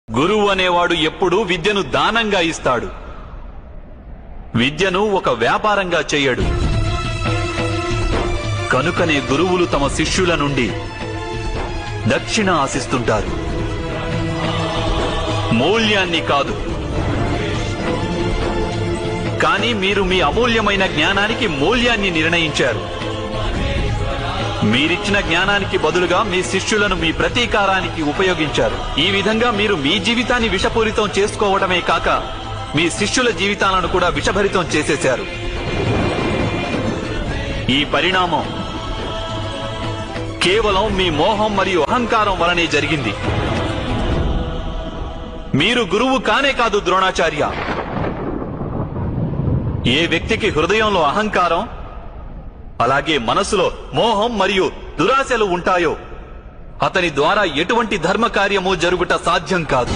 గురువు అనేవాడు ఎప్పుడూ విద్యను దానంగా ఇస్తాడు. విద్యను ఒక వ్యాపారంగా చేయడు. కనుకనే గురువులు తమ శిష్యుల నుండి దక్షిణ ఆశిస్తుంటారు, మూల్యాన్ని కాదు. కానీ మీరు మీ అమూల్యమైన జ్ఞానానికి మూల్యాన్ని నిర్ణయించారు. మీరిచ్చిన జ్ఞానానికి బదులుగా మీ శిష్యులను మీ ప్రతీకారానికి ఉపయోగించారు. ఈ విధంగా మీరు మీ జీవితాన్ని విషపూరితం చేసుకోవడమే కాక మీ శిష్యుల జీవితాలను కూడా విషభరితం చేసేశారు. ఈ పరిణామం కేవలం మీ మోహం మరియు అహంకారం వలనే జరిగింది. మీరు గురువు కానే కాదు ద్రోణాచార్య. ఏ వ్యక్తికి హృదయంలో అహంకారం, అలాగే మనసులో మోహం మరియు దురాశలు ఉంటాయో అతని ద్వారా ఎటువంటి ధర్మ కార్యము జరుగుట సాధ్యం కాదు.